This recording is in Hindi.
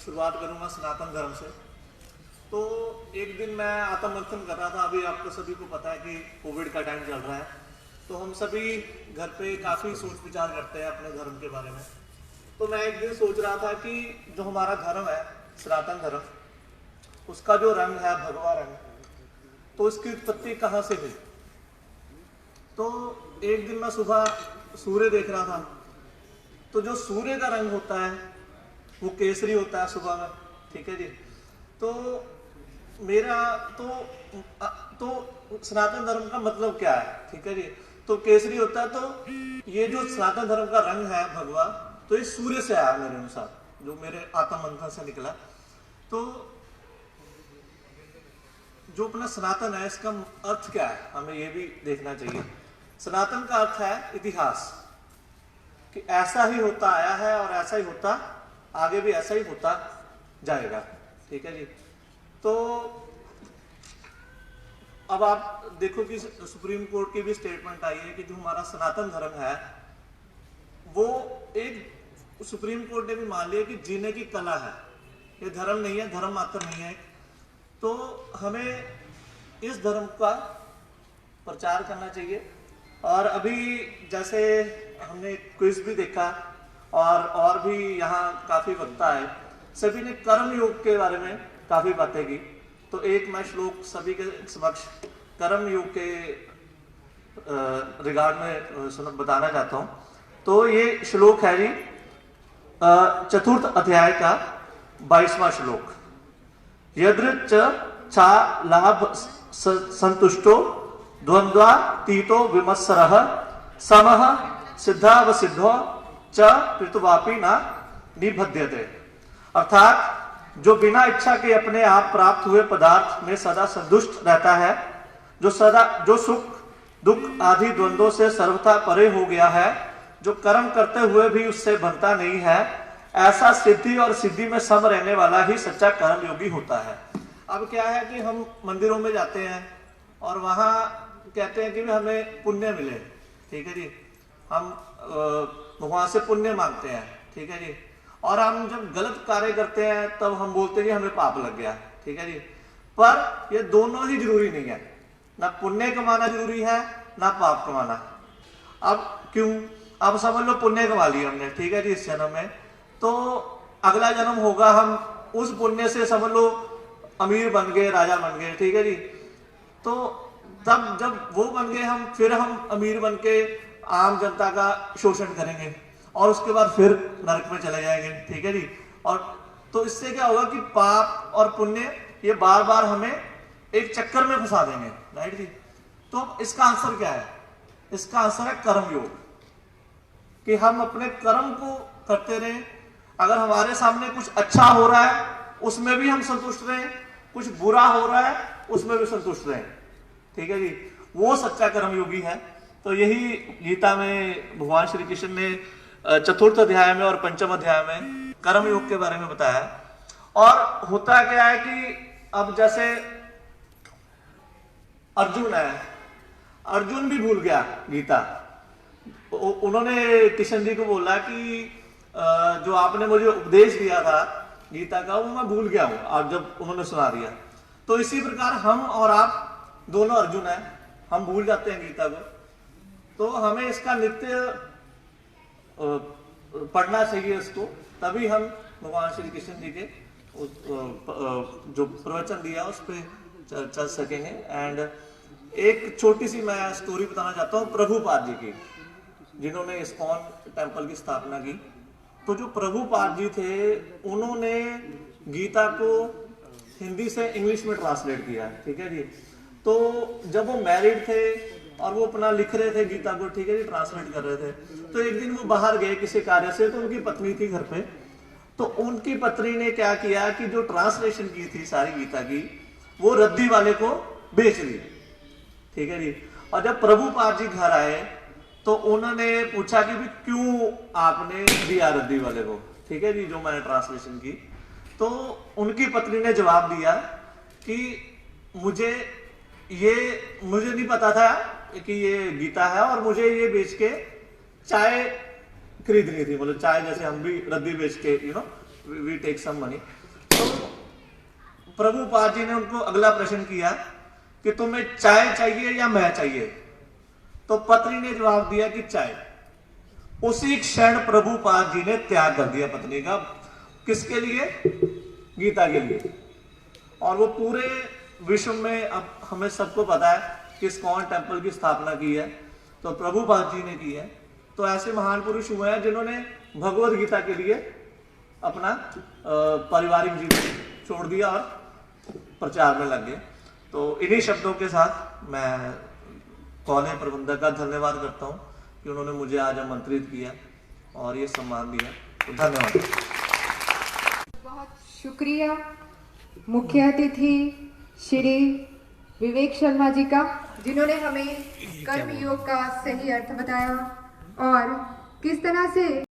शुरुआत करूंगा सनातन धर्म से। तो एक दिन मैं आत्ममंथन कर रहा था। अभी आपको सभी को पता है कि कोविड का टाइम चल रहा है, तो हम सभी घर पे काफ़ी सोच विचार करते हैं अपने धर्म के बारे में। तो मैं एक दिन सोच रहा था कि जो हमारा धर्म है सनातन धर्म, उसका जो रंग है भगवा रंग, तो इसकी उत्पत्ति कहाँ से हुई। तो एक दिन मैं सुबह सूर्य देख रहा था, तो जो सूर्य का रंग होता है वो केसरी होता है सुबह में, ठीक है जी। तो मेरा तो सनातन धर्म का मतलब क्या है, ठीक है जी। तो केसरी होता है, तो ये जो सनातन धर्म का रंग है भगवा, तो ये सूर्य से आया मेरे अनुसार, जो मेरे आत्ममंथन से निकला। तो जो अपना सनातन है इसका अर्थ क्या है, हमें ये भी देखना चाहिए। सनातन का अर्थ है इतिहास, कि ऐसा ही होता आया है और ऐसा ही होता आगे भी ऐसा ही होता जाएगा, ठीक है जी। तो अब आप देखो कि सुप्रीम कोर्ट की भी स्टेटमेंट आई है कि जो हमारा सनातन धर्म है वो एक, सुप्रीम कोर्ट ने भी मान लिया कि जीने की कला है, ये धर्म नहीं है, धर्म मात्र नहीं है। तो हमें इस धर्म का प्रचार करना चाहिए। और अभी जैसे हमने क्विज भी देखा और भी यहाँ काफी वक्ता है, सभी ने कर्म योग के बारे में काफी बातें की। तो एक मैं श्लोक सभी के समक्ष कर्म योग के रिगार्ड में बताना चाहता हूँ। तो ये श्लोक है जी चतुर्थ अध्याय का 22वां श्लोक। यदृच चा लाभ संतुष्टो द्वंद्वातीतो विमत्सरः समः सिद्धावसिद्धो च ऋतुवापी न निबध्यते। अर्थात जो बिना इच्छा के अपने आप प्राप्त हुए पदार्थ में सदा संतुष्ट रहता है, जो सुख दुख आदि द्वंद्वों से सर्वथा परे हो गया है, जो कर्म करते हुए भी उससे बनता नहीं है, ऐसा सिद्धि और सिद्धि में सम रहने वाला ही सच्चा कर्म योगी होता है। अब क्या है कि हम मंदिरों में जाते हैं और वहां कहते हैं कि भी हमें पुण्य मिले, ठीक है जी। हम भगवान से पुण्य मांगते हैं, ठीक है जी। और हम जब गलत कार्य करते हैं तब हम बोलते हैं कि हमें पाप लग गया, ठीक है जी। पर ये दोनों ही जरूरी नहीं है, ना पुण्य कमाना जरूरी है ना पाप कमाना। अब क्यों, अब समझ लो पुण्य कमा लिया हमने, ठीक है जी, इस जन्म में, तो अगला जन्म होगा हम उस पुण्य से समझ लो अमीर बन गए, राजा बन गए, ठीक है जी। तो तब जब वो बन गए हम, फिर हम अमीर बन के आम जनता का शोषण करेंगे और उसके बाद फिर नरक में चले जाएंगे, ठीक है जी। और तो इससे क्या होगा कि पाप और पुण्य ये बार बार हमें एक चक्कर में फंसा देंगे, राइट जी। तो इसका आंसर क्या है, इसका आंसर है कर्म योग, कि हम अपने कर्म को करते रहें। अगर हमारे सामने कुछ अच्छा हो रहा है उसमें भी हम संतुष्ट रहें, कुछ बुरा हो रहा है उसमें भी संतुष्ट रहें, ठीक है जी। वो सच्चा कर्म योगी है। तो यही गीता में भगवान श्री कृष्ण ने चतुर्थ अध्याय में और पंचम अध्याय में कर्म योग के बारे में बताया। और होता क्या है कि अब जैसे अर्जुन है, अर्जुन भी भूल गया गीता। उन्होंने कृष्ण जी को बोला कि जो आपने मुझे उपदेश दिया था गीता का, वो मैं भूल गया हूं, आप जब उन्होंने सुना दिया। तो इसी प्रकार हम और आप दोनों अर्जुन हैं, हम भूल जाते हैं गीता को। तो हमें इसका नित्य पढ़ना चाहिए इसको, तभी हम भगवान श्री कृष्ण जी के जो प्रवचन दिया उस पर चल सकेंगे। एंड एक छोटी सी मैं स्टोरी बताना चाहता हूँ प्रभुपाद जी की, जिन्होंने इस्कॉन टेम्पल की स्थापना की। तो जो प्रभुपाद जी थे उन्होंने गीता को हिंदी से इंग्लिश में ट्रांसलेट किया, ठीक है जी। तो जब वो मैरिड थे और वो अपना लिख रहे थे गीता को, ठीक है जी, ट्रांसलेट कर रहे थे, तो एक दिन वो बाहर गए किसी कार्य से, तो उनकी पत्नी थी घर पे। तो उनकी पत्नी ने क्या किया कि जो ट्रांसलेशन की थी सारी गीता की, वो रद्दी वाले को बेच दी, ठीक है जी। और जब प्रभुपाद जी घर आए तो उन्होंने पूछा कि भी क्यों आपने दिया रद्दी वाले को, ठीक है जी, जो मैंने ट्रांसलेशन की। तो उनकी पत्नी ने जवाब दिया कि मुझे नहीं पता था कि ये गीता है, और मुझे ये बेच के चाय खरीदनी थी, मतलब चाय जैसे हम भी रद्दी बेच के वी टेक सम मनी। तो प्रभुपाद जी ने उनको अगला प्रश्न किया कि तुम्हें चाय चाहिए या मैं चाहिए? तो पत्नी ने जवाब दिया कि चाय। उसी क्षण प्रभुपाद जी ने त्याग कर दिया पत्नी का। किसके लिए? गीता के लिए। और वो पूरे विश्व में, अब हमें सबको पता है कि इस्कॉन टेम्पल की स्थापना की है तो प्रभुपाद जी ने की है। तो ऐसे महान पुरुष हुए हैं जिन्होंने भगवत गीता के लिए अपना पारिवारिक जीवन छोड़ दिया और प्रचार में लग गए। तो इन्हीं शब्दों के साथ मैं कॉलेज प्रबंधक का धन्यवाद करता हूं कि उन्होंने मुझे आज आमंत्रित किया और ये सम्मान दिया। तो धन्यवाद। बहुत शुक्रिया मुख्य अतिथि श्री विवेक शर्मा जी का, जिन्होंने हमें कर्मयोग का सही अर्थ बताया और किस तरह से